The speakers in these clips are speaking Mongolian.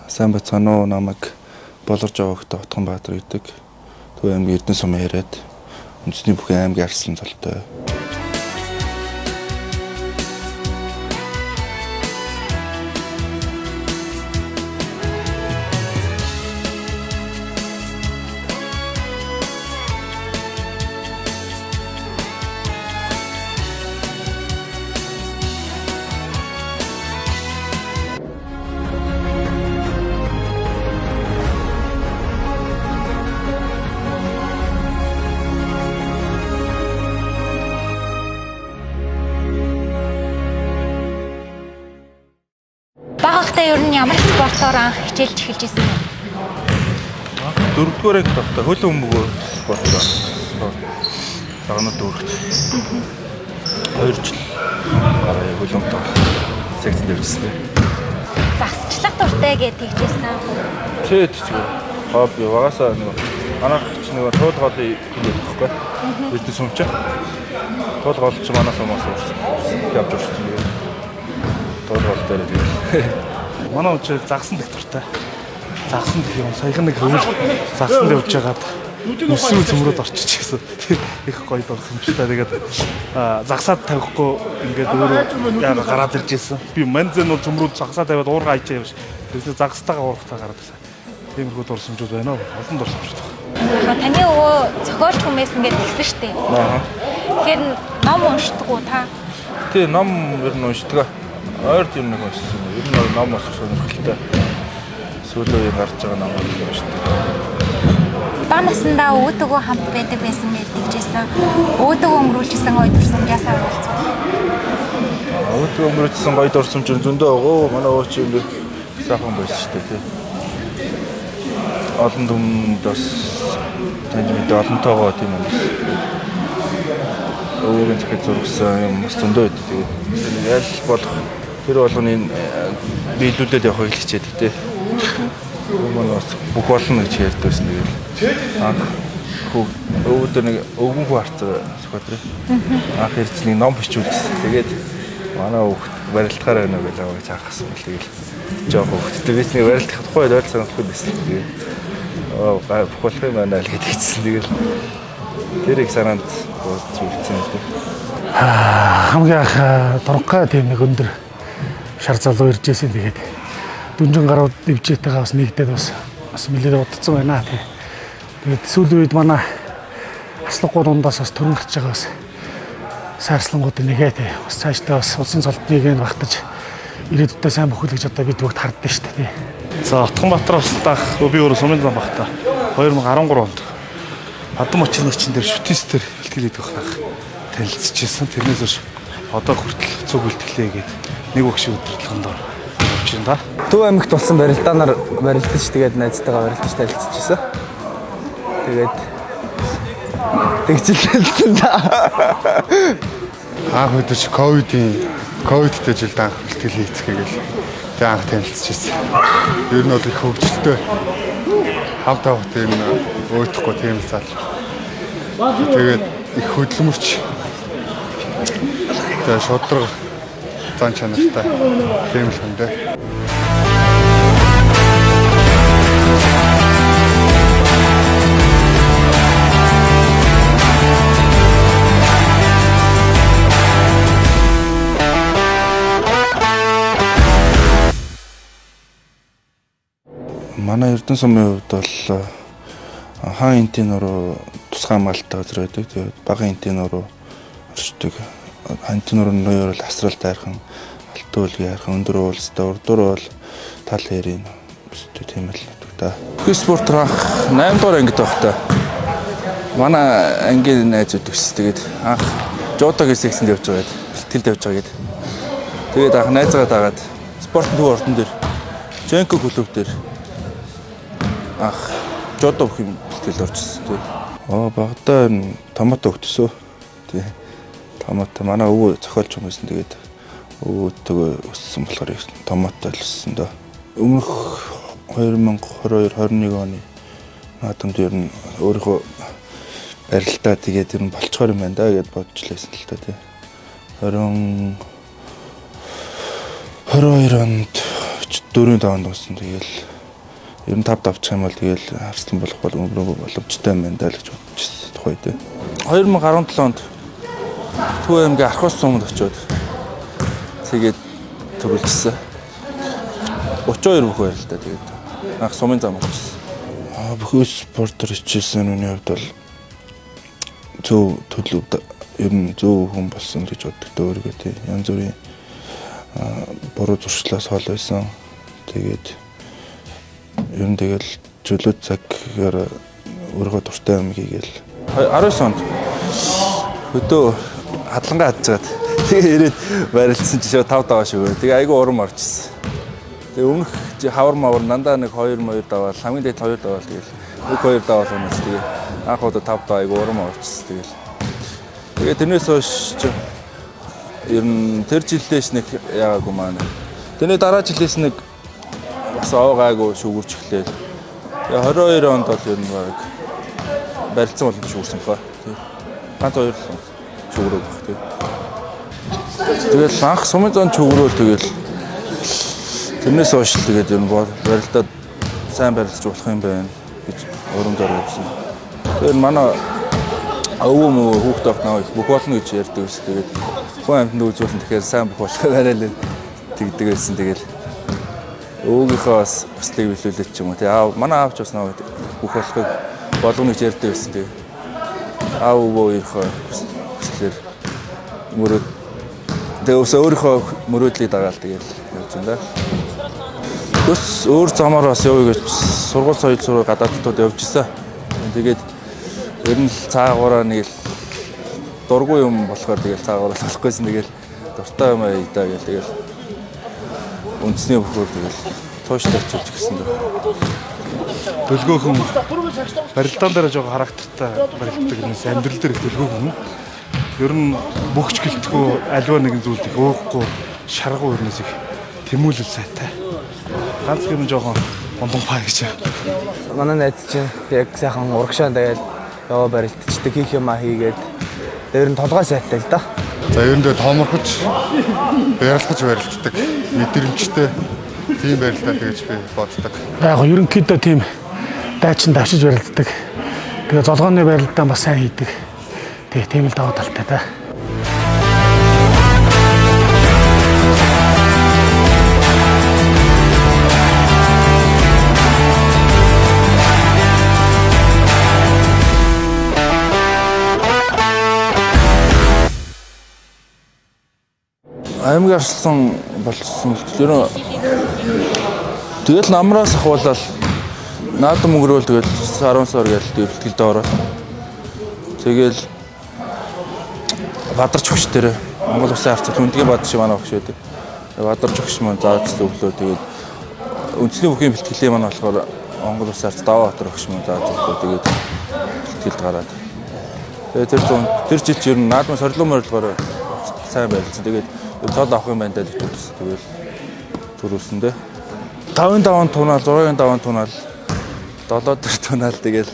Сайн бацгаана уу намайг болорж авахдаа Утганбаатар гэдэг Төв аймгийн Эрдэнэ сумын яриад үндэсний бүхэн аймгийн арслан золтой. Багахтай ер нь ямар спортоор анх хичээлж эхэлж ирсэн бэ? Дөрөвдүгээр анги тогтоо хөлөө өмгөө спортоор. Багнаа дөрөвт. 2 жил гараа хөлөө өмгөө секцэнд явжсэн бэ. Засчлах дуртай гэж тэгжсэн. Тэт чиг. Хобби багасаа нэг манайх ч нэг тууд голын хэлээд байхгүй. Эрдэнэ сумч. Тууд гол ч манаас юмас явж урсан. Тууд гол дээр тийм. Манай үчир загсан дэх дуртай. Загсан дэх юм саяхан нэг хөвөл загсан явж байгаад өсвөр цөмрөд орчиж гэсэн. Их гоё дурсан ч та тэгээд загсаад тавихгүй ингээд өөрөө яага гараад ирж байсан. Би манзэн бол цөмрөд загсаад тавиад уурга айчаа явж. Тэгээс загстайгаа уурхтаа гараад байсан. Тиймэрхүү дурсамжууд байна уу? Олон дурсамжууд. Таны өвөө зохиолч хүмүүс ингээд тэгсэн шүү дээ. Тэгэхээр ном уншдаг уу та? Тий, ном ер нь уншдаг. Ойрд юм нэг уншсан. Ер нь ном унших сонирхолтой. Сүүлөө гарч байгаа ном уншдаг. Бага насндаа өвдөгөө хамт байдаг байсан гэж тэгжсэн. Өвдөгөө өнгөрүүлжсэн гоё дурсамжаасаа болцсон. Өвдөгөө өнгөрүүлжсэн гоё дурсамж зөндөө өгөө. Манай өвч юм би сайхан байсан шүү дээ тий. Олон дүмд бас таньж мэдээ олонтойгоо тийм юм. Өвгөн захид зургсан юм бас зөндөө байдаг. Тэгээд ял болох тэр болгоны биелүүлээд явахыг хичээдэг тий. Хүмүүс бүх болно гэж ярьдаг байсан. Тэгээд анх өвдөр нэг өвгөн хүү харцаа сквадрын. Анх ирцнийг ном бичүүлсэн. Тэгээд манай өвгт барилдахаар байна гэж аваад хаахсан бол тэгээд жоох өвгттэй бисний барилдах тухайд ойл санахгүй байсан. Тэгээд бүх болох юм байна л гэдэг хэлсэн. Тэгээд тэрийг санаанд зүйлсэн үү. Хамгийн анх дургай тийм нэг өндөр шар залуу ирж ирсэн. Тэгээд дүнжин гарууд дэвжээтэйгээ бас нэгдээд бас нэлээд удацсан байна тий. Тэгээд сүүлийн үед манай аслангууд дундаас бас төрөн гарч байгаа бас сайрслангууд нэгээ тий. Бас цаашдаа бас улсын цолтныг нь багтаж ирээдүйдээ сайн бөхөл гэж одоо бид бүгд харддаг шүү дээ тий. За Утганбаатараас таах би өөрөө сумын зам багтаа 2013 онд Бадам очны чин дээр шүтистер бэлтгэлээд байх танилцчихсан. Тэрнээс хойш одоо хүртэл цуг бэлтгэлээ гээд нэг багш өдөртлөнд явж байна да. Төв аймагт болсон барилдаанаар барилдаж тэгээд найзтайгаа барилдаж танилцчихсан. Тэгээд тэгжлэлсэн да. Анх өдөрч ковидтэй жилд анх бэлтгэл хийцгээгээл тэг анх танилцчихсан. Ер нь бол их хөвгөлтэй хав тавтай юм өөдөхгүй тийм зал. Тэгээд их хөдөлмөрч тэгээд шудраг зан чанартай тийм л хүн дээ. Манай Эрдэнэ сумын хувьд бол хаан энтийн руу тусгай хамгаалалттай газар байдаг. Тэгээд багын энтийн руу оршдог. Энтийн руу ноёр бол асрал дайрхан, алтан үлгийн хайрхан, өндөр уулстай, урдуур бол тал хэрийн өстэй тийм л да. Хөх спорт анх 8 дугаар ангид байхдаа манай ангийн найзууд төс. Тэгээд анх жодо гэсэксэнд явж байгаад бэлтгэлд явж байгаа гэдэг. Тэгээд анх найзгаа дагаад спортын төв ордон дээр Жэнко клуб дээр анх жодо бүх юм бэлтгэл орчихсон тий. Багтаа томато өгдсөн. Тий. Томато манай өвөө зохиолч юм байсан. Тэгээд өвөөтэйгээ өссөн болохоор томато л өссөн дөө. Өмнөх 2020-21 оны наадамд ер нь өөрийнхөө барилдаа тэгээд ер нь болцохоор юм байна да гэж бодож лээсэн л та тий. 22 онд 4-5 онд болсон. Тэгэл ер нь тав давчих юм бол тэгэл харцлан болох боломжтой юм байна даа л гэж бодож байсан тухай дээ. 2017 онд Төв аймгийн Архус сумд очиод тэгээд төрүүлжсэн. 32 бүх байр л да тэгээд анх сумын зам болчихсон. Бүх спортер хичээсэн үний хувьд бол зөв төлөв ер нь зөв хүн болсон гэж боддог дөө өөрийгөө тий. Янз бүрийн буруу зуршлаас хол байсан. Тэгээд ер нь тэгэл чөлөөт цагаар өөрийгөө дуртай юм хийгээл 19 онд хөдөө хадлангаа хаджгаад тэгээ ирээд барилдсан чи шууд 5 даваа шүү. Тэгээ айгүй урам орчихсон. Тэгээ өмнөх хавар мавар нандаа нэг 2 даваа хамгийн дээд 2 даваа тэгэл нэг 2 даваа л унаас тэгээ анх удаа 5 даваа айгүй урам орчихсон тэгэл. Тэгээ тэрнээс хойш ер нь тэр жилдээс нэг яагаагүй маань. Тэрний дараа жилээс нэг бас аваагүй шүгүрч эхлэв. Тэгээ 22 онд бол ер нь баг барилдсан болон шүгүрсэн хаа. Ганц 2 л шүгрөөг баг тий. Тэгэл анх сумын зан шүгрөөл тэгэл тэрнээс хойш тэгээд ер нь барилдаад сайн барилдаж болох юм байна гэж урамдаар байсан. Тэр манай өвөө мөө хүүхдээ авах бүх болно гэж ярьдаг байсан. Тэгээд хүн амьтанд үзүүлэн тэгэхээр сайн бүх болох арай л тэгдэг байсан. Тэгээд өвгийнхөө бас хүслийг биелүүлээд ч юм уу тий. Манай аавч бас нэг бүх болохыг болгоно гэж ярьдаг байсан. Тэгээд аав өвөөрийнхөө хүслээр мөрөд тэгээд өөрийнхөө мөрөөдлийг дагаал тэгээд явж байна да. Төс өөр замаар бас явъя гэж сургууль соёл сургууль гадаадтууд явж исэн. Тэгээд ер нь цаагаараа нэг л дургүй юм болохоор тэгэл цаагаараа болохгүйсэн тэгэл дуртай юм аа гэж тэгэл үндэсний бүхэл тэгэл тууштай очиж гисэн дөө. Төлгөөхөн барилдаан дээр жоохон характертай барилддаг юмс амьдрал дээр төлгөөхөн ер нь бөхч гэлтгөө альва нэгэн зүйлийг өөхгүй шаргуу өрнөөс их тэмүүлэл сайтай. Ганц юм жоохон гомбон паа гэж. Манай найз чинь яг сайхан урагшаан дагаад яваа барилдчихдээ хийх юм аа хийгээд дээр нь толгой сайтай л да. За ер нь тооморхож барилгаж барилддаг мэдрэмжтэй тийм барилдаа гэж би боддог. Яг ерөнхийдөө тийм дайчин давшиж барилддаг. Тэгээ золгооны барилдаа бас сайн хийдэг. Тэгээ тийм л даваа талтай да. Аймгийн арслан болсон ер нь тэгэл намраас ахуулаад наадам өнгөрөөл тэгэл 10 сар гээл дэвлэлтгэлдээ ороод тэгэл Бадарч өгч дээр Монгол Улсын арчил хүндгийн бадарч манай өгч байдаг. Бадарч өгч маань зааж өглөө тэгээд үндэсний бүхий бэлтгэлийн маань болохоор Монгол Улсын арч Даваабатар өгч маань зааж өглөө тэгээд бэлтгэлд гараад. Тэгээд тэр жил ер нь наадмын сорилгын морилгоор сайн байлцсан. Тэгээд цол авах юм байна даа гэж үзсэн. Тэгэл төрүүлсэн дээ. 5-5 тунаал, 6-5 тунаал, 7 тунаал тэгэл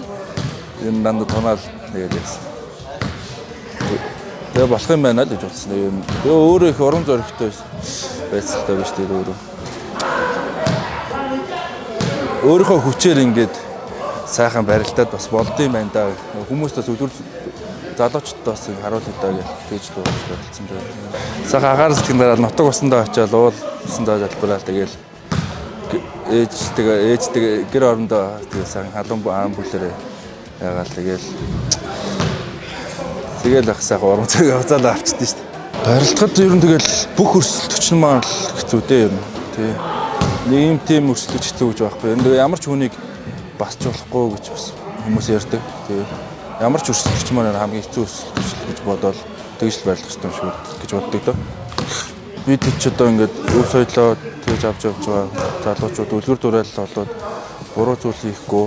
энэ дандаа тунаал тэгэл яасан. Тэгээ болох юм байна л гэж бодсон. Тэгээ өөрөө их урам зоригтой байцaalтай биш тэгээ өөрөө. Өөрийнхөө хүчээр ингээд сайхан барилдаад бас болдсон юм байна да. Хүмүүст бас үлгэр залуучдад бас харуулдаг даа гэж бодсон дээ. Сайхан агаар сэтгэн дараа нутаг усандаа очиад уулсандаа залбираад тэгэл ээжтэйгээ гэр орондоо тэгээ сайхан халуун аан бүлэрээ яагаал тэгэл ах сайхан урам зориг авцаалаа авчдээ шүү дээ. Барилдахад ер нь тэгэл бүх өрсөлд өчнө маань хэцүү дээ ер нь. Тий. Нэг юм тийм өрсөлдөж хэцүү гэж байхгүй. Энэ ямар ч хүнийг басч болохгүй гэж бас хүмүүс ярьдаг. Тий. Ямар ч өрсөлдөгч маань хамгийн хэцүү өрсөлдөж гэж бодоод тэгж л барилдах хэрэгтэй юм шиг гэж боддог доо. Би тэд ч одоо ингээд өв соёлоо тэгж авч явж байгаа залуучууд үлгэр дуурайл болоод буруу зүйл хийхгүй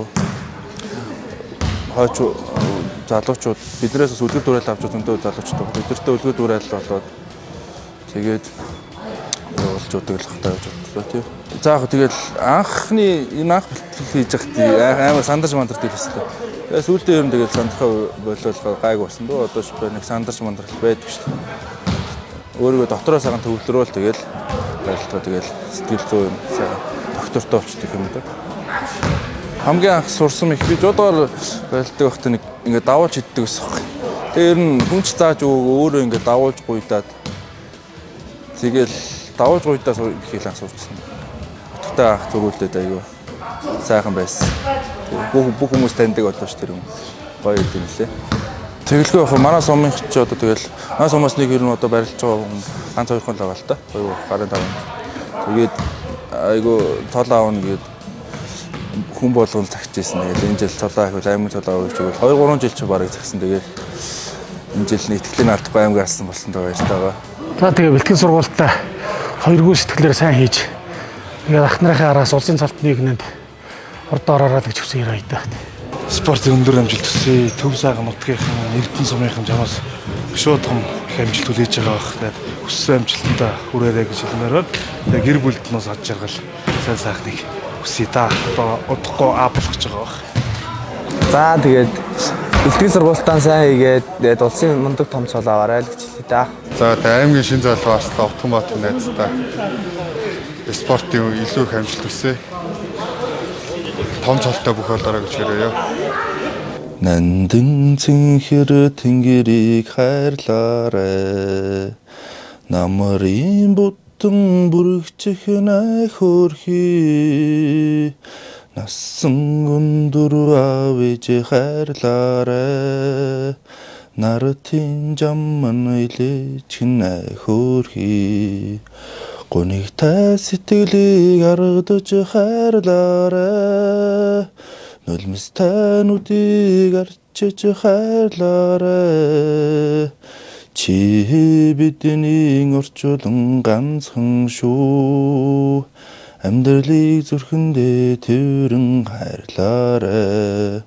хойч залуучууд биднээс бас үлгэр дуурайл авч зөндөө залуучууд биднэртээ үлгэр дуурайл болоод тэгээд явуулж удаг л хатаа гэж бодлоо тий. За яг тэгэл анхны энэ анх бэлтгэл хийж байхад амар сандарч мандардаг байсан. Тэгээ сүүлдээ ер нь тэгэл сандрахаа болоод гайг болсон дөө одоо ч нэг сандарч мандрал байдаг шүү дээ. Өөрийгөө дотороо сайхан төвлөрөөл тэгэл барилдгаа тэгэл сэтгэл зүй юм сайхан доктортой болчихдог юм да. хамгийн анх сурсан их би жодоор байлдаг байхдаа нэг ингээд давуулж иддэг гэсэн юм. Тэгээ ер нь хүнч зааж өөрөө ингээд давуулж гуйдаад тэгэл давуулж гуйдаа их анх сурсан. Утгатай ах зөрүүлээд айгүй сайхан байсан. Бүх хүмүүс таньдаг болов ш тэр юм. Гоё юм лээ. Тэгэлгүй яг манай сумын ч одоо тэгэл манай сумаас нэг ер нь одоо барилж байгаа хүн ганц хоёр хүн л байгаа л та. Гоё гарын даван. Тэгээд айгүй цол аавна гээд хүн болгон цагчээсэн. Тэгээд энэ жил цолоо ахвал аймаг цолоо өгч өгөл 2 3 жил ч барыг цагсан. Тэгээд энэ жил нэгтгэлийн алдахгүй аймаг алсан болсон даа байж байгаа. За тэгээ бэлтгэн сургуультаа 2 сэтгэлээр сайн хийж тэгээд ах нарынхаа араас улсын цалтны нэгнэнд ордоо ороод гэж хүсэж ирээ. Спортын өндөр амжилт төсөй, төв сайхан нутгийнхаа Эрдэнэ сумынхан жамаас шууд том их амжилт хүлээж байгаа бах. Тэгээд хүссэн амжилтандаа хүрээрэй гэж хэлмээр байна. Тэгээд гэр бүлд нь ад жаргал сайн сайхныг хүсье та. Одоо удахгүй болох гэж байгаа бах. За тэгээд бэлтгэл сургуультаа сайн хийгээд тэгээд улсын мундаг том цол аваарай л гэж хэлье да. За аймгийн шин залуу арслаа автомат найзтай. Спортын илүү их амжилт хүсье. Том цолтой бүх болоорой гэж хэлье. Нандин цэнхэр тэнгэрийг хайрлаарай. Намрын бутан бүрэгчих найхөрхий. Насан өндөр авэж хайрлаарай. Нартын жамман илэж найхөрхий. Гунигтай сэтгэлийг аргадж хайрлаарай. Нулимстай нүдийг арчиж хайрлаарай. Чи бидний орчуулан ганцхан шүү. Амьдралыг зүрхэндээ тэрэн хайрлаарай.